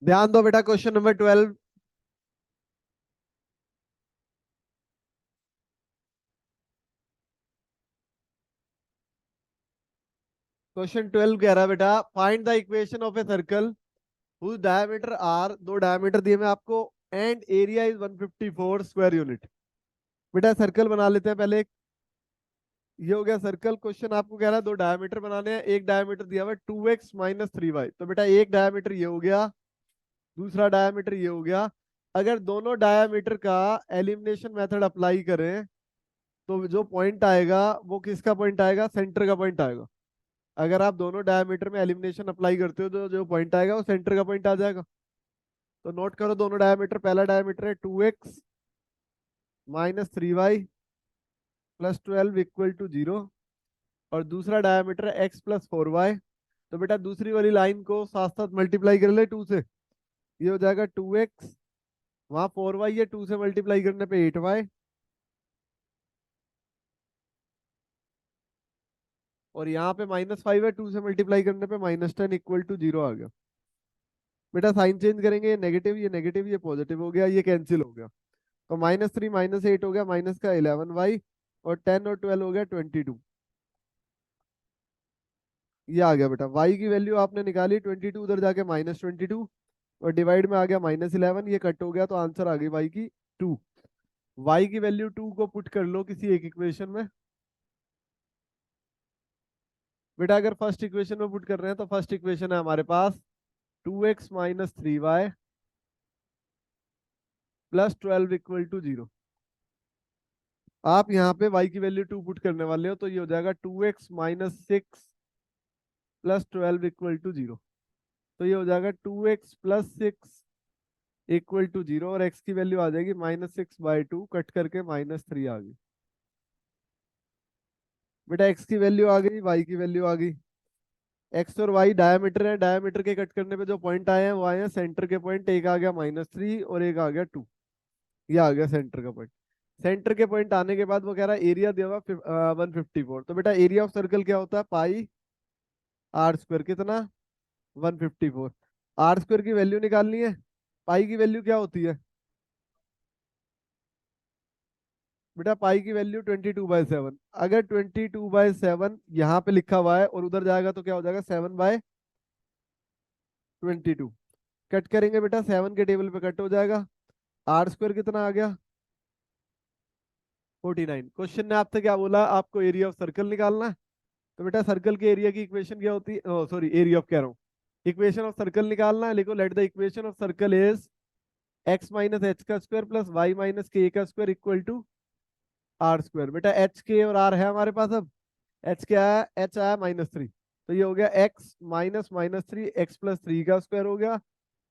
ध्यान दो बेटा, क्वेश्चन नंबर 12। क्वेश्चन 12 कह रहा है बेटा, find the equation of a circle whose diameter are, दो डायमीटर दिए मैं आपको, and area is 154 square unit. बेटा सर्कल बना लेते हैं पहले। ये हो गया सर्कल। क्वेश्चन आपको कह रहा है दो डायमीटर बनाने हैं, एक डायमीटर दिया हुआ है 2x - 3y। तो बेटा एक डायमीटर ये हो गया, दूसरा डायमीटर ये हो गया। अगर दोनों डायमीटर का एलिमिनेशन मेथड अप्लाई करें तो जो पॉइंट आएगा वो किसका पॉइंट आएगा? सेंटर का पॉइंट आएगा। अगर आप दोनों डायमीटर में एलिमिनेशन अप्लाई करते हो तो जो पॉइंट आएगा वो सेंटर का पॉइंट आ जाएगा। तो नोट करो दोनों डायमीटर। पहला डायमीटर है 2x - 3y + 12 = 0, और दूसरा डायमीटर है x + 4y। तो बेटा दूसरी वाली लाइन को साथ साथ मल्टीप्लाई कर ले 2 से। ये हो जाएगा 2x, वहां 4y है, 2 से मल्टीप्लाई करने पे 8y, और यहाँ पे -5 है, 2 से मल्टीप्लाई करने पे -10 = 0 आ गया। बेटा साइन चेंज करेंगे, ये नेगेटिव, ये नेगेटिव, ये पॉजिटिव हो गया, ये कैंसिल हो गया। तो -3 -8 हो गया, माइनस का 11y, और 10 और 12 हो गया 22। ये आ गया बेटा। y की वैल्यू आपने निकाली 22, उधर जाके -22, और डिवाइड में आ गया -11, ये कट हो गया, तो आंसर आ गई y की 2। y की वैल्यू 2 को पुट कर लो किसी एक इक्वेशन में। बेटा अगर फर्स्ट इक्वेशन में पुट कर रहे हैं तो फर्स्ट इक्वेशन है हमारे पास 2x - 3y + 12 = 0। आप यहाँ पे y की वैल्यू 2 पुट करने वाले हो, तो ये हो जाएगा 2x - 6 + 12 = 0। तो ये हो जाएगा 2x + 6 = 0, और x की वैल्यू आ जाएगी -6/2, कट करके -3 आ गई। बेटा x की वैल्यू आ गई, y की वैल्यू आ गई। x और y डायमीटर है, डायमीटर के कट करने पे जो पॉइंट आए हैं वो आए हैं सेंटर के पॉइंट। एक आ गया -3 और एक आ गया 2। ये आ गया सेंटर का पॉइंट। सेंटर के पॉइंट आने के बाद वो कह रहा है एरिया दिया हुआ 154। तो बेटा एरिया ऑफ सर्कल क्या होता है? पाई आर स्क्वायर। कितना? 154। आर स्क्वायर की वैल्यू निकालनी है। पाई की वैल्यू क्या होती है? बेटा पाई की वैल्यू 22/7। अगर 22/7 यहाँ पे लिखा हुआ है और उधर जाएगा तो क्या हो जाएगा? 7/22। कट करेंगे बेटा, 7 के टेबल पे कट हो जाएगा। आर स्क्वायर कितना आ गया? 49। क्वेश्चन ने आपसे क्या बोला? आपको एरिया ऑफ सर्कल निकालना है। तो बेटा सर्कल के एरिया की इक्वेशन क्या होती है? सॉरी, एरिया ऑफ कह रहा हूँ, इक्वेशन ऑफ सर्कल निकालना है। लिखो, let the equation of circle is x - h² + y - k² = r square. बेटा एच के और आर है हमारे पास। अब एच क्या है? एच आया -3। तो ये हो गया x - -3, x + 3 का स्क्वायर हो गया।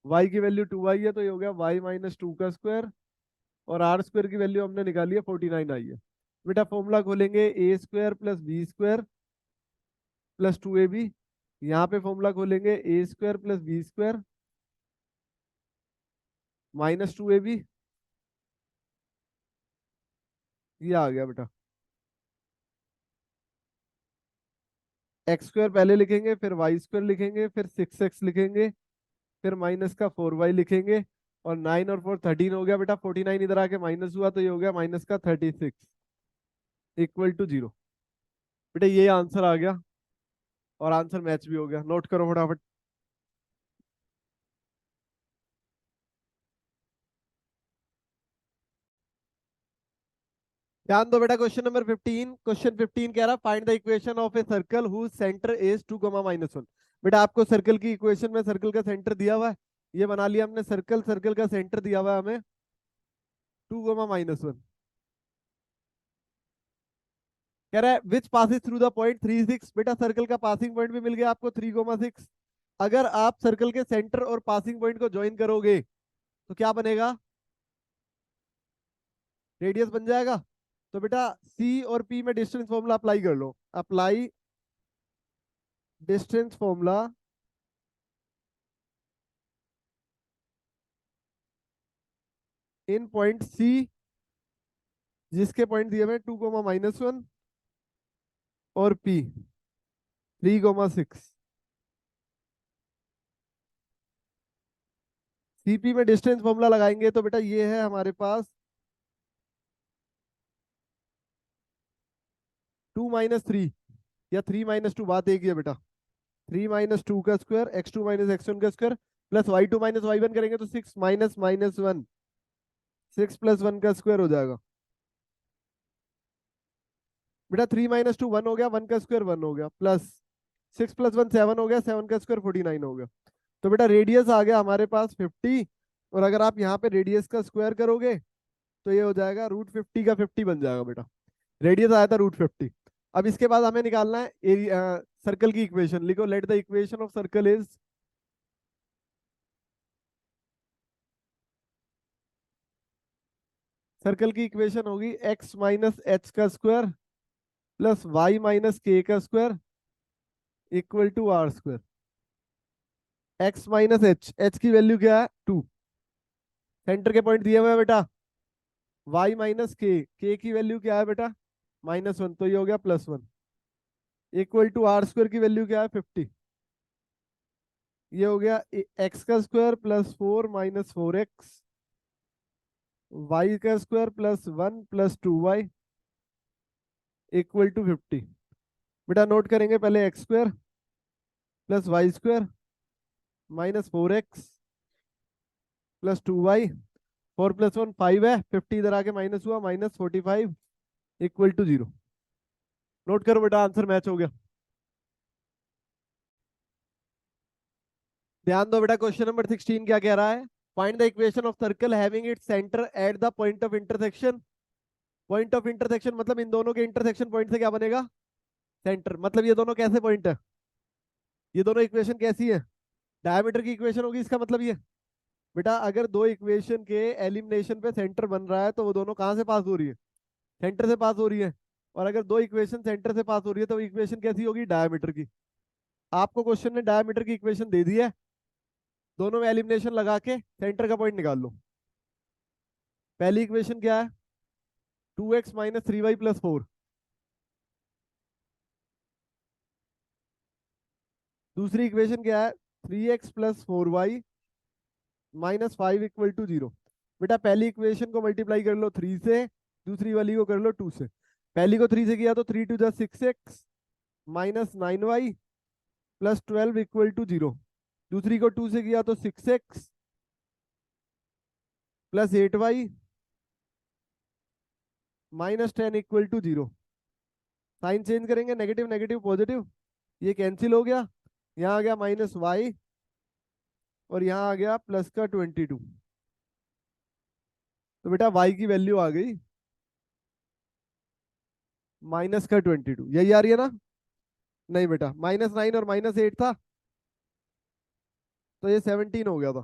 y की वैल्यू 2 आई है, तो ये हो गया y - 2 का स्क्वायर। और आर स्क्वायर की वैल्यू हमने निकाली है 49 आई है। बेटा फॉर्मूला खोलेंगे, a² + b² + 2ab। यहाँ पे फॉर्मूला खोलेंगे, a² + b² -2ab। ये आ गया बेटा। x² पहले लिखेंगे, फिर y² लिखेंगे, फिर 6x लिखेंगे, फिर -4y लिखेंगे, और 9 और 4 13 हो गया बेटा। 49 इधर आके माइनस हुआ, तो ये हो गया -36 = 0। बेटा ये आंसर आ गया, और आंसर मैच भी हो गया। नोट करो फटाफट। ध्यान दो बेटा, क्वेश्चन नंबर 15। क्वेश्चन 15 कह रहा, find the equation of a circle whose centre is 2, -1। बेटा आपको सर्कल की इक्वेशन में सर्कल का सेंटर दिया हुआ है। ये बना लिया हमने सर्कल। सर्कल का सेंटर दिया हुआ है हमें 2, -1। कह रहा है which passes through the point 3, 6। बेटा सर्कल का पासिंग पॉइंट भी मिल गया आपको 3, 6। अगर आप सर्कल के सेंटर और पासिंग पॉइंट को ज्वाइन करोगे तो क्या बनेगा? रेडियस बन जाएगा। तो बेटा सी और पी में डिस्टेंस फॉर्मूला अप्लाई कर लो। Apply distance formula in point C, जिसके पॉइंट दिए हुए 2, -1, और पी 3, 6। सीपी में डिस्टेंस फॉर्मूला लगाएंगे तो बेटा ये है हमारे पास 2 - 3 या 3 - 2, बात एक ही है बेटा। 3 - 2 का स्क्वायर, x2 - x1 का स्क्वायर, प्लस y2 - y1 करेंगे तो 6 - -1, 6 + 1 का स्क्वायर हो जाएगा बेटा। 3 - 2 1 हो गया, 1 का स्क्वायर 1 हो गया, प्लस 6 + 1 7 हो गया, 7 का स्क्वायर 49 हो गया। तो बेटा रेडियस आ गया हमारे पास 50, और अगर आप यहाँ पे रेडियस का स्क्वायर करोगे तो ये हो जाएगा √50 का 50 बन जाएगा बेटा। रेडियस आया था √50। अब इसके बाद हमें निकालना है एरिया, सर्कल की इक्वेशन। लिखो, let the equation of circle is, circle की इक्वेशन होगी x - h का स्क्वायर प्लस y - k का square equal to r square. x - h, h की वैल्यू क्या है 2, सेंटर के पॉइंट दिए हुए हैं बेटा। y - k की वैल्यू क्या है बेटा -1, तो ये हो गया +1, इक्वल टू आर स्क्वायर की वैल्यू क्या है 50। ये हो गया x का स्क्वायर प्लस 4 - 4x, y का square plus 1 + 2y equal to 50। बेटा नोट करेंगे पहले x square plus y square -4x plus 2y, 4 + 1 5 है, 50 इधर आके माइनस हुआ, -45 इक्वल टू 0। नोट करो बेटा, आंसर मैच हो गया। ध्यान दो बेटा, क्वेश्चन नंबर 16 क्या कह रहा है? Find the equation of circle having its centre at the point of intersection. Point of intersection मतलब इन दोनों के इंटरसेक्शन पॉइंट से क्या बनेगा? सेंटर। मतलब ये दोनों कैसे पॉइंट है? ये दोनों इक्वेशन कैसी है? डायमीटर की इक्वेशन होगी, इसका मतलब ये। बेटा अगर दो इक्वेशन के एलिमिनेशन पे सेंटर बन रहा है तो वो दोनों कहाँ से पास हो रही है? सेंटर से पास हो रही है। और अगर दो इक्वेशन सेंटर से पास हो रही है तो इक्वेशन कैसी होगी? डायमीटर की। आपको क्वेश्चन ने डायमीटर की इक्वेशन दे दी है, दोनों में एलिमिनेशन लगा के सेंटर का पॉइंट निकाल लो। पहली इक्वेशन क्या है? 2x - 3y + 4। दूसरी इक्वेशन क्या है? 3x + 4y - 5 equal to 0। बेटा पहली इक्वेशन को मल्टीप्लाई कर लो 3 से, दूसरी वाली को कर लो 2 से। पहली को 3 से किया तो 3 × 2 = 6x - 9y + 12 इक्वल टू 0। दूसरी को 2 से किया तो 6x + 8y -10 equal to 0। Sign change करेंगे, नेगेटिव नेगेटिव पॉजिटिव, ये कैंसिल हो गया। यहाँ आ गया -y और यहाँ आ गया प्लस का 22। तो बेटा y की वैल्यू आ गई -22, यही आ रही है ना? नहीं बेटा, -9 और -8 था तो ये 17 हो गया था।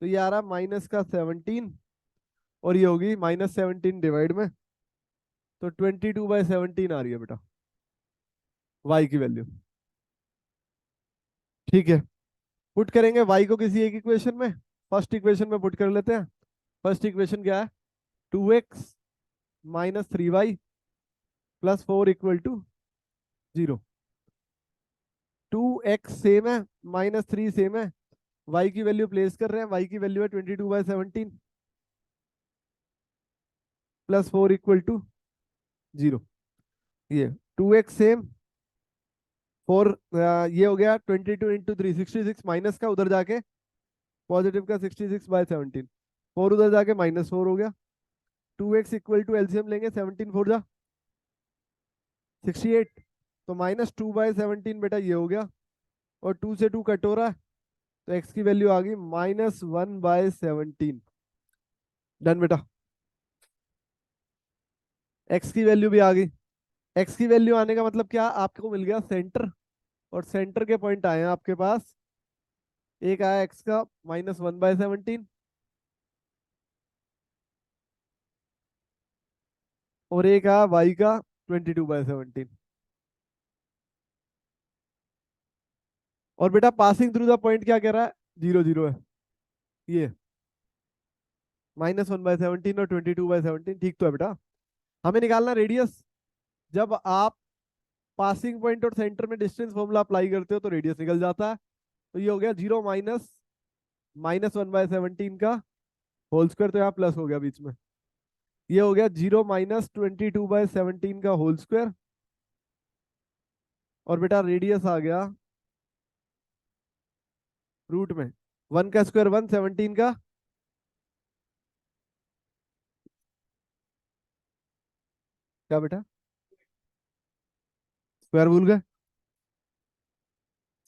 तो ये आ रहा -17, और ये होगी -17 डिवाइड में, तो 22/17 आ रही है बेटा y की वैल्यू। ठीक है, पुट करेंगे y को किसी एक इक्वेशन में। फर्स्ट इक्वेशन में पुट कर लेते हैं। फर्स्ट इक्वेशन क्या है? 2x - 3y + 4 equal to 0। 2x same है, -3 सेम है, y की वैल्यू प्लेस कर रहे हैं। y की वैल्यू है 22/17 + 4 इक्वल टू 0। ये 2x सेम, 4 ये हो गया 22 × 3 66, माइनस का उधर जाके पॉजिटिव का 66/17, 4 उधर जाके -4 हो गया। 2x इक्वल टू एलसीएम लेंगे, 17 4 जा 68, तो -2/17 बेटा ये हो गया, और 2 से 2 कट हो रहा है, तो x की वैल्यू आ गई -1/17। डन बेटा, x की वैल्यू भी आ गई। x की वैल्यू आने का मतलब क्या? आपको मिल गया सेंटर, और सेंटर के पॉइंट आए हैं आपके पास। एक आया x का -1/17, और एक आया y का 22/17। और बेटा पासिंग थ्रू द पॉइंट क्या कह रहा है? 0 0 है। ये -1/17 और 22/17, ठीक तो है बेटा। हमें निकालना रेडियस। जब आप पासिंग पॉइंट और सेंटर में डिस्टेंस फॉर्मूला अप्लाई करते हो तो रेडियस निकल जाता है। तो ये हो गया 0 माइनस -1/17 का होल स्क्वायर, तो यहाँ प्लस हो गया बीच में। ये हो गया 0 माइनस 22/17 का होल स्क्वायर, और बेटा रेडियस आ गया रूट में 1 का स्क्वायर 1, 17 का क्या बेटा, स्क्वायर भूल गए।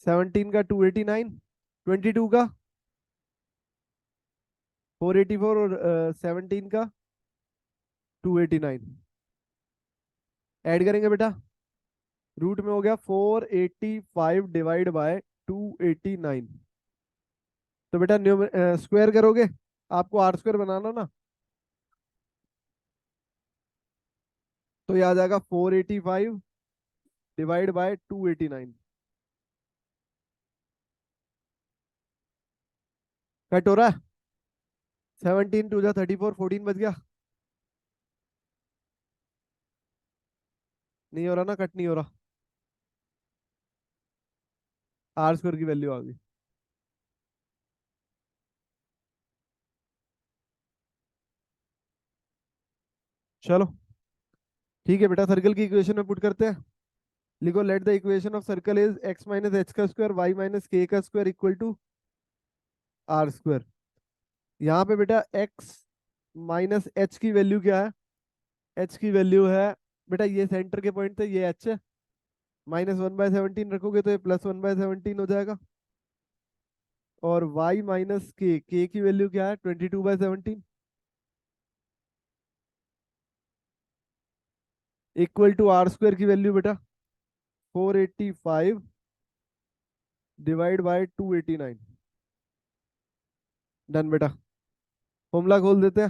17 का 289, 22 का 484, और 17 का 289 ऐड करेंगे बेटा, रूट में हो गया 485 डिवाइड बाय 289। तो बेटा स्क्वायर करोगे, आपको आर स्क्वायर बनाना ना, तो ये आ जाएगा 485 डिवाइड बाय 289। कट हो रहा है, 17 टू जा 34, 14 बच गया। नहीं हो रहा ना, कट नहीं हो रहा, आर स्क्वायर की वैल्यू आ गई। चलो ठीक है बेटा, सर्कल की इक्वेशन में पुट करते हैं। लिखो, let the equation of circle is x minus h का स्क्वायर y माइनस के का square equal to r square. यहाँ पे बेटा x माइनस एच की वैल्यू क्या है, h की वैल्यू है बेटा, ये सेंटर के पॉइंट थे, ये h है, -1/17 रखोगे तो ये +1/17 हो जाएगा। और y माइनस के की वैल्यू क्या है, 22/17 इक्वल टू आर स्क्वायर की वैल्यू बेटा 485 डिवाइड बाय 289। डन बेटा, फॉर्मूला खोल देते हैं।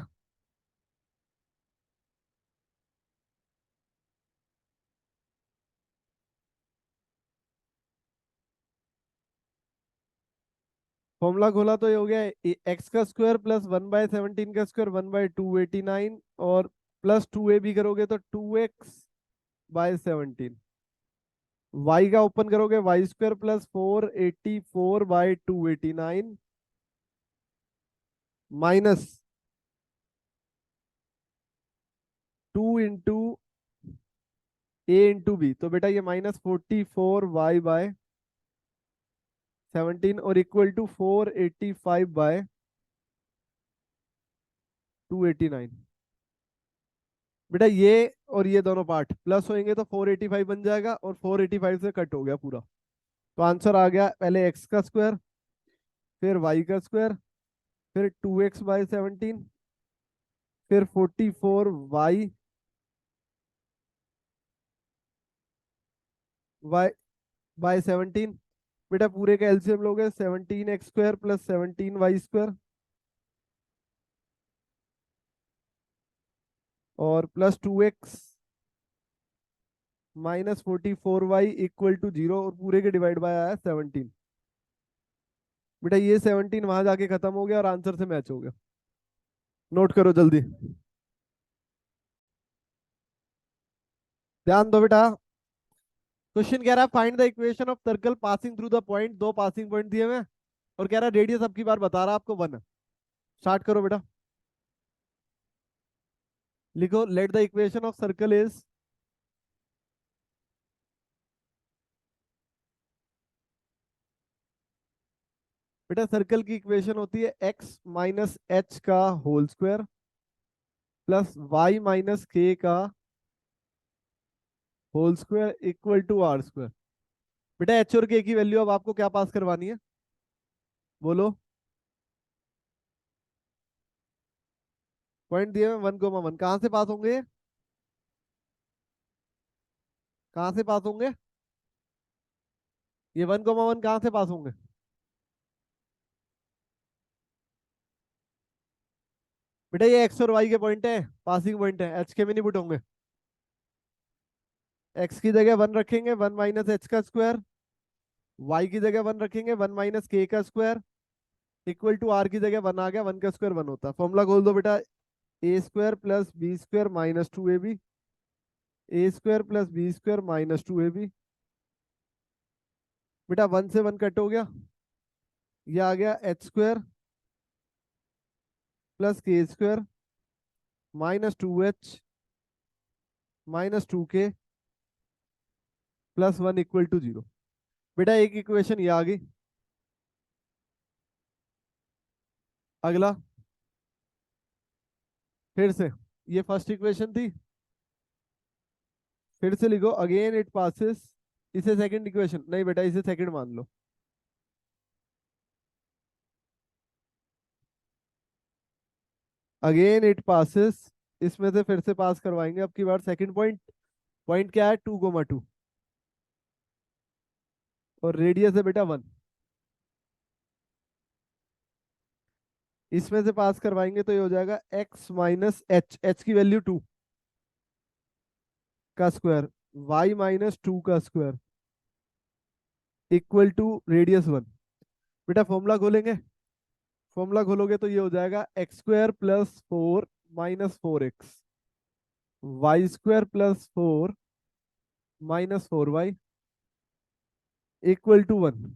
फॉर्मूला खोला तो ये हो गया एक्स का स्क्वायर प्लस 1/17 का स्क्वायर 1/289, और प्लस 2a भी करोगे तो 2x/17। वाई का ओपन करोगे Y square plus 484/289 minus 2 into A into B, तो बेटा ये -44y/17 और इक्वल टू 485/289। बेटा ये और ये दोनों पार्ट प्लस होंगे तो 485 बन जाएगा, और 485 से कट हो गया पूरा। तो आंसर आ गया, पहले एक्स का स्क्वायर, फिर वाई का स्क्वायर, फिर 2x/17, फिर 44y/17। बेटा पूरे का एलसीएम लोगे 17x² प्लस 17y² और plus 2x -44y equal to 0, और पूरे के डिवाइड बाय आया 17। बेटा ये 17 वहां जाके खत्म हो गया और आंसर से मैच हो गया। नोट करो जल्दी, ध्यान दो बेटा। क्वेश्चन कह रहा है find the equation of circle passing through the point, दो पासिंग पॉइंट दिए हुए हैं, और कह रहा है रेडियस अब की बार बता रहा है आपको 1। स्टार्ट करो बेटा, लिखो, let the equation of circle is, बेटा सर्कल की इक्वेशन होती है x माइनस एच का whole square plus y minus k का whole square equal to r square. बेटा एच और के की वैल्यू अब आपको क्या पास करवानी है, बोलो। पॉइंट दिए 1,1, कहाँ से पास होंगे, कहाँ से पास होंगे, ये 1,1 कहाँ से पास होंगे, बेटा ये एक्स और वाई के पॉइंट है, पासिंग पॉइंट है, एच के में नहीं पुट होंगे। एक्स की जगह 1 रखेंगे, 1 माइनस एच का स्क्वायर, वाई की जगह 1 रखेंगे, 1 माइनस के का स्क्वायर इक्वल टू आर की जगह 1 आ गया, 1 का स्क्वायर 1 होता है। फॉर्मूला खोल दो बेटा, A square plus B square minus 2ab, A square plus B square minus 2ab। बेटा 1 से 1 कट हो गया, ये आ गया h square plus k square minus 2h minus 2k plus 1 equal to 0। बेटा एक इक्वेशन ये आ गई। अगला फिर से, ये फर्स्ट इक्वेशन थी, फिर से लिखो अगेन इट पासिस। इसे सेकंड इक्वेशन नहीं बेटा, इसे सेकंड मान लो। अगेन इट पासिस, इसमें से फिर से पास करवाएंगे अब की बार सेकंड पॉइंट। पॉइंट क्या है, 2,2 और रेडियस है बेटा 1। इसमें से पास करवाएंगे तो ये हो जाएगा x माइनस एच, एच की वैल्यू 2 का स्क्वायर, y माइनस 2 का स्क्वायर इक्वल टू रेडियस 1। बेटा फॉर्मूला खोलेंगे, फॉर्मूला खोलोगे तो ये हो जाएगा x square plus 4 minus 4x, y square plus 4 minus 4y equal to 1।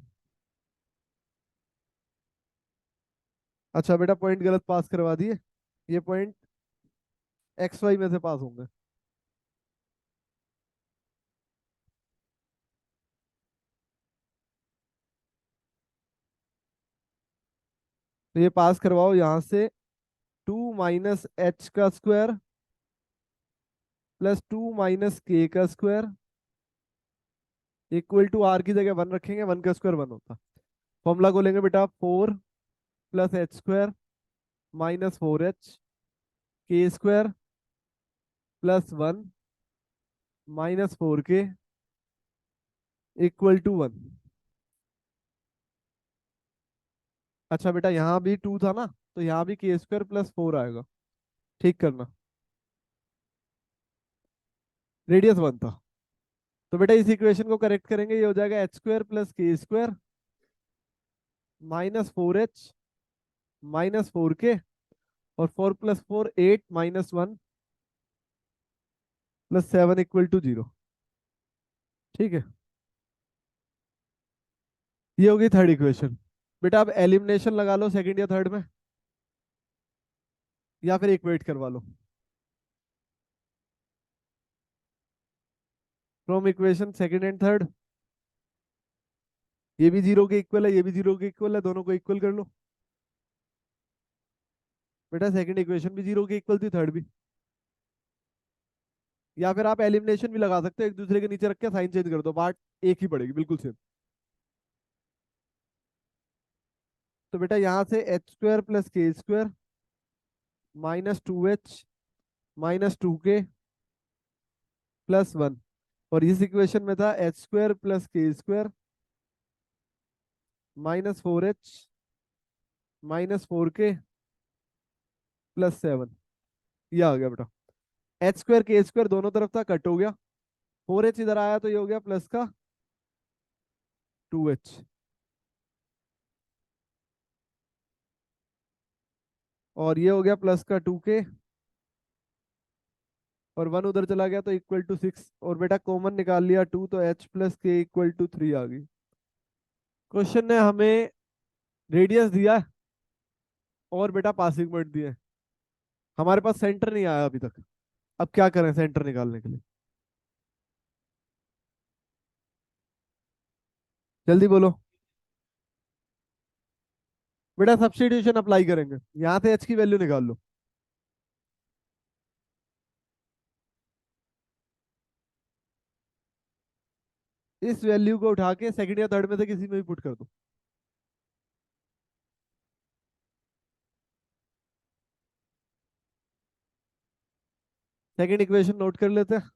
अच्छा बेटा पॉइंट गलत पास करवा दिए, ये पॉइंट एक्स वाई में से पास होंगे। तो ये पास करवाओ यहाँ से, 2 - h का स्क्वायर प्लस 2 - k का स्क्वायर इक्वल टू r की जगह 1 रखेंगे, 1 का स्क्वायर 1 होता। फॉर्मूला को लेंगे बेटा 4 plus H square minus 4h k square plus 1 minus 4k equal to 1। अच्छा बेटा यहाँ भी 2 था ना, तो यहाँ भी के स्क्वायर प्लस 4 आएगा, ठीक करना। रेडियस 1 था, तो बेटा इस इक्वेशन को करेक्ट करेंगे, ये हो जाएगा h square plus k square minus 4h minus 4k और 4 plus 4 8 minus 1 plus 7 equal to 0। ठीक है, ये होगी थर्ड इक्वेशन। बेटा अब एलिमिनेशन लगा लो सेकंड या थर्ड में, या फिर इक्वेट करवा लो from equation second and third. ये भी 0 के इक्वल है, ये भी 0 के इक्वल है, दोनों को इक्वल कर लो। बेटा सेकंड इक्वेशन भी 0 के इक्वल थी, थर्ड भी। या फिर आप एलिमिनेशन भी लगा सकते हो, एक दूसरे के नीचे रख के साइन चेंज कर दो, पार्ट एक ही पड़ेगी बिल्कुल सेम। तो बेटा यहाँ से H square plus k square minus 2h minus 2k plus 1, और इस इक्वेशन में था H square plus k square minus 4h minus 4k plus 7। ये आ गया बेटा, एच स्क्वायर के स्क्वायर दोनों तरफ था, कट हो गया, 4h इधर आया तो ये हो गया प्लस का 2h, और ये हो गया प्लस का 2k, और 1 उधर चला गया तो इक्वल टू 6, और बेटा कॉमन निकाल लिया 2, तो h प्लस के इक्वल टू 3 आ गई। क्वेश्चन ने हमें रेडियस दिया और बेटा पासिंग पॉइंट दिए, हमारे पास सेंटर नहीं आया अभी तक। अब क्या करें सेंटर निकालने के लिए, जल्दी बोलो। बेटा सब्स्टिट्यूशन अप्लाई करेंगे, यहाँ से h की वैल्यू निकाल लो। इस वैल्यू को उठा के सेकंड या थर्ड में से किसी में भी पुट कर दो। सेकंड इक्वेशन नोट कर लेते हैं।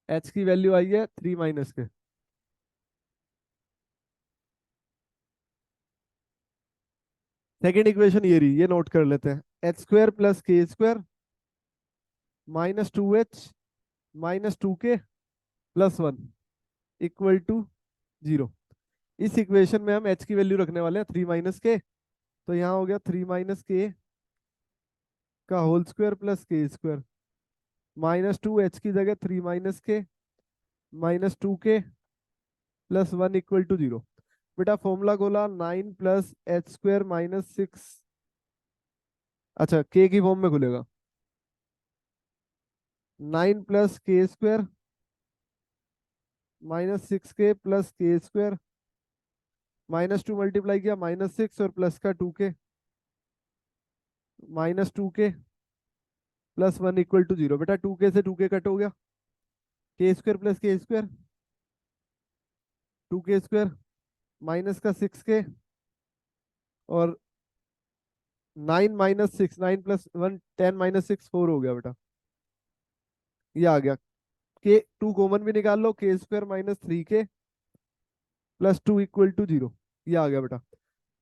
h की वैल्यू आई है 3 के। सेकंड इक्वेशन ये रही, ये नोट कर लेते हैं, h square plus k square minus 2h minus 2k plus 1 equal to 0। इस इक्वेशन में हम h की वैल्यू रखने वाले हैं 3 - k, तो यहाँ हो गया 3 - k का whole square plus k square minus 2h की जगह 3 - k -2k plus 1 equal to 0। बेटा फॉर्मूला खोला 9 प्लस एच स्क्वायर माइनस 6, अच्छा के की फॉर्म में खुलेगा 9 plus k square -6k plus k square, -2 multiply किया -6 और प्लस का 2k, -2k plus 1 equal to 0। बेटा 2k से 2k कट हो गया, के square plus k square 2k square minus का 6k और 9 - 6, 9 प्लस 1 10 -6 4 हो गया बेटा, ये आ गया। के 2 कॉमन भी निकाल लो, के square -3k plus 2 equal to 0, ये आ गया बेटा।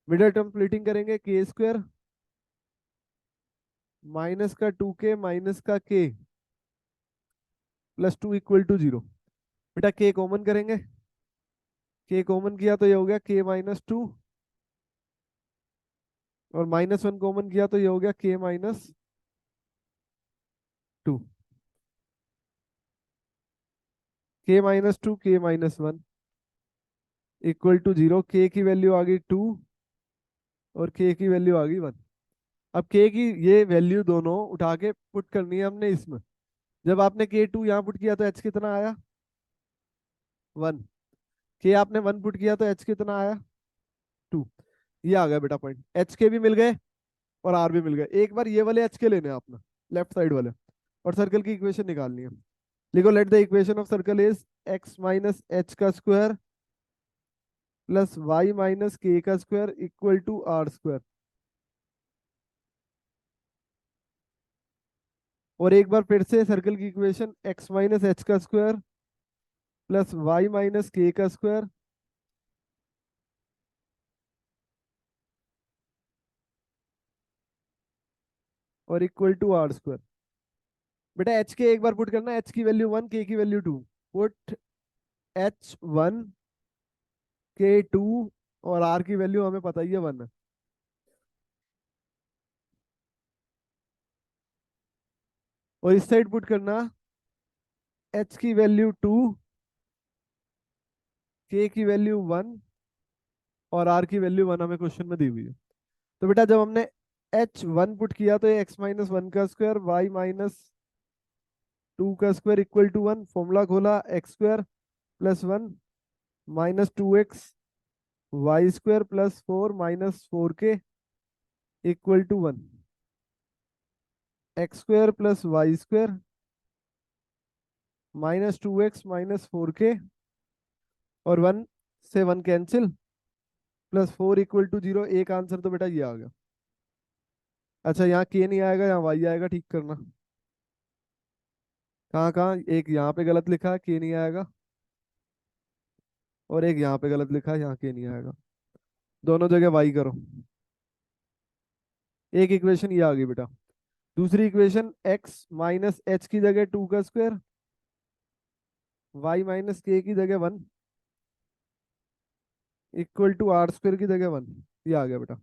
मिडिल टर्म स्प्लिटिंग करेंगे, के स्क्वायर माइनस का 2k माइनस का k प्लस 2 इक्वल टू 0। बेटा के कॉमन करेंगे, के कॉमन किया तो ये हो गया k-2 और -1 कॉमन किया तो ये हो गया k-2, k-2 k-1 equal to 0। के की वैल्यू आ गई 2 और के की वैल्यू आ गई 1। अब के की ये वैल्यू दोनों उठा के पुट करनी है हमने इसमें। जब आपने k2 यहाँ पुट किया तो h कितना आया 1, के आपने 1 पुट किया तो h कितना आया 2, ये आ गया बेटा पॉइंट। एच के भी मिल गए और आर भी मिल गए। एक बार ये वाले एच के लेने हैं आपने, लेफ्ट साइड वाले, और सर्कल की इक्वेशन निकालनी है। लिखो let the equation of circle is x minus h का square plus y minus k का square equal to r square. और एक बार फिर से सर्कल की इक्वेशन x माइनस एच का square plus y minus k का स्क्वायर और इक्वल टू आर स्क्वायर। बेटा एच के एक बार पुट करना, एच की वैल्यू 1, के की वैल्यू 2। पुट h1 k2 और आर की वैल्यू हमें पता ही है 1 है। और इस साइड पुट करना h की वैल्यू 2, k की वैल्यू 1 और r की वैल्यू 1 हमें क्वेश्चन में दी हुई है। तो बेटा जब हमने h1 पुट किया तो ये x माइनस 1 का स्क्वायर y माइनस 2 का स्क्वायर इक्वल टू 1। फॉर्मूला खोला x square plus 1 -2x y square plus 4 -4k equal to 1। X square plus y square -2x -4k और 1 से 1 कैंसिल प्लस 4 इक्वल टू 0। एक answer तो बेटा ये आ गया। अच्छा यहाँ के नहीं आएगा, यहाँ वाई आएगा, ठीक करना। कहाँ कहाँ, एक यहाँ पे गलत लिखा है, के नहीं आएगा, और एक यहाँ पे गलत लिखा है, यहाँ के नहीं आएगा। दोनों जगह वाई करो। एक इक्वेशन ये आ गई बेटा। दूसरी इक्वेशन x माइनस एच की जगह 2 का स्क्वायर, y माइनस के की जगह 1 इक्वल टू आर स्क्वायर की जगह 1, ये आ गया बेटा।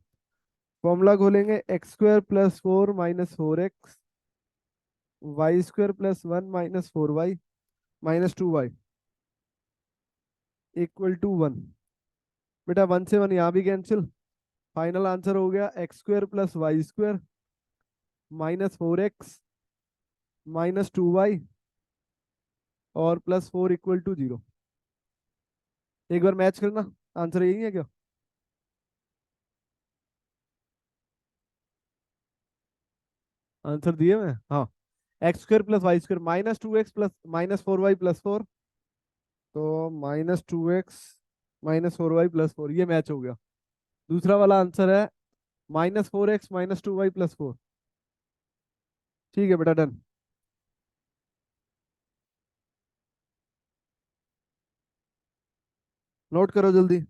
फॉर्मूला खोलेंगे x square plus 4 -4x y square plus 1 -4y -2y equal to 1। बेटा 1 से 1 यहाँ भी कैंसिल, फाइनल आंसर हो गया x square plus y square -4x -2y और +4 इक्वल टू 0। एक बार मैच करना, आंसर यही है क्या? आंसर दिए मैं, हाँ। X square plus y square -2x plus -4y +4, तो -2x -4y +4, ये मैच हो गया। दूसरा वाला आंसर है -4x -2y +4। ठीक है बेटा, डन। नोट करो जल्दी।